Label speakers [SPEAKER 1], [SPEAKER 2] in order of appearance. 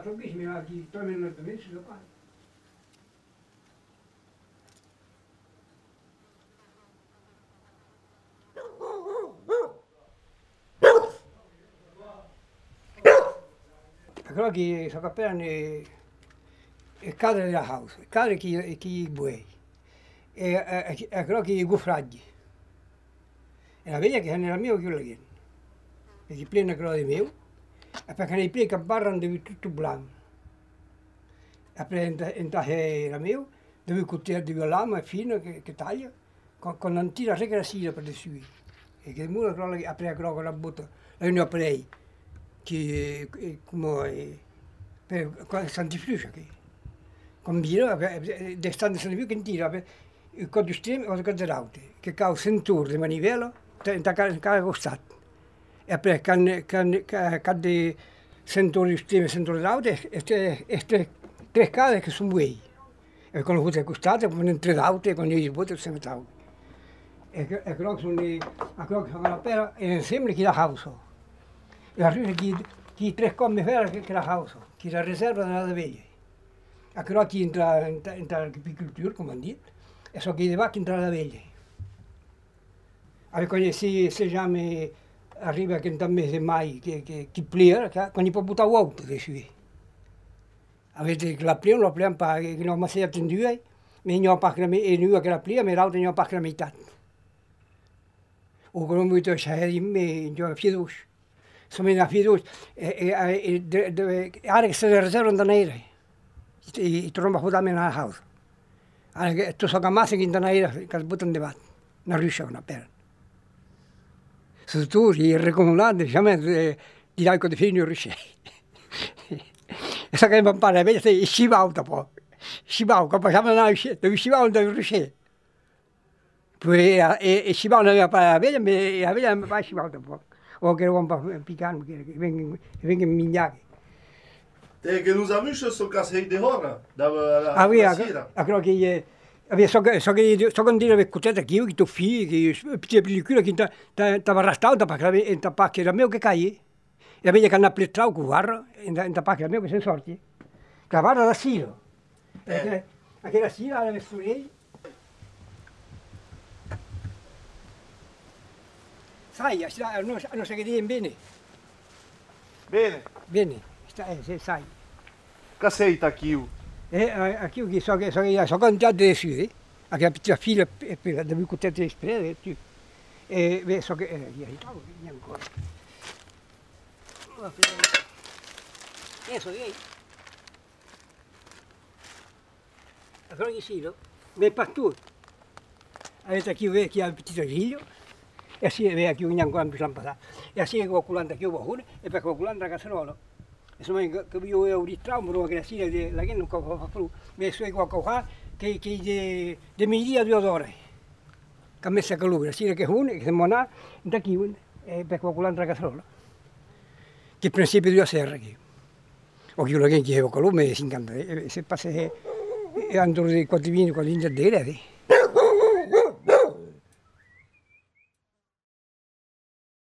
[SPEAKER 1] Robiśmy taki, to my to więcej dokładnie. Aqui só que apenas é cadre da house, cadre que buei. É aquilo que gufraggi. E la veglia che nella mia chiude che. E si plena quello di mio. E perché nei piedi che barran devi tutto blanco. E per la mio, devi cucire di lama fino che taglia, con un'antica regressiva per le sue. E che il muro apre quello con la butta, la unione aprei, che come per santificio che. Con vino, d'estate se ne più che in tira, con il stream o con l'aute, che cau sentur di manivelo, da cara costato. E poi cadde sentur di stream e sentur l'aute, e tre case che sono buoi. E con le cose costate, con tre aute, con i sbotti sempre tau. E quello che sono la pera, e insieme che la causa. E la che tre come vera che la causa, che la riserva della veglia. A quello che entra in l'agricoltura, come hanno detto, e so che va che entra la veglia. Allora, se jamais arriva che non mese mai che plia, quando può buttare uovo di sui. Avete che la pliano che non mi sei attenduto, ma non pa che la plia, ma l'altro non pa che la metà. O come molto c'è me, non fiducia. Sono in fiducia, e che se riservano da nere. E tromba fuori nella house. Allora, tu so che massa che in nere, che buttano di vat, non riescono a perdere. Se tu sei raccomandante, diciamo, di dai con i figli non riesci. E so che mi pare, vedi, sei scivauta poi. Scivauta, poi siamo andati a uscire, devi scivare non riesci. Poi, e scivare non aveva la veglia, e la veglia mi fa scivauta poi. O che non va piccando, che vengono migliati.
[SPEAKER 2] Te che non amici sono case di ora, da
[SPEAKER 1] sera. A quello che so che dire che cucetta che io che tu figli che pellicola che t'ava rastauta perché che la mia che cai. E vedi che hanno applicato con guarda, in tapacca la mia che sei sorti. Che la guarda da silo. Perché la sila la messo lì. Sai, non sai che dire bene.
[SPEAKER 2] Bene.
[SPEAKER 1] Bene, sai.
[SPEAKER 2] Che sei tacchiu?
[SPEAKER 1] Aqui che so che già delle sue, anche la piccola figlia devi cucette spere, e so che ancora. Adesso lei. Allora che sì, ma partout. Avete qui chi ha il piccolo figlio, e si vede che ogni ancora più lampata. E si vede qualcuno che va e per qualcuno la casseruola. Insomma, che io ho di trauma, che la sera la che non fa più, ma se qualcosa che di media 2 ore. Che ha messo a lui, la sera che uno, che si mona, da chi e per qualcuno la casseruola. Che il principio di sera che. O che io la che ho con lui, mi si incanta, se passa e andò dei 4 vini con l'interdiere.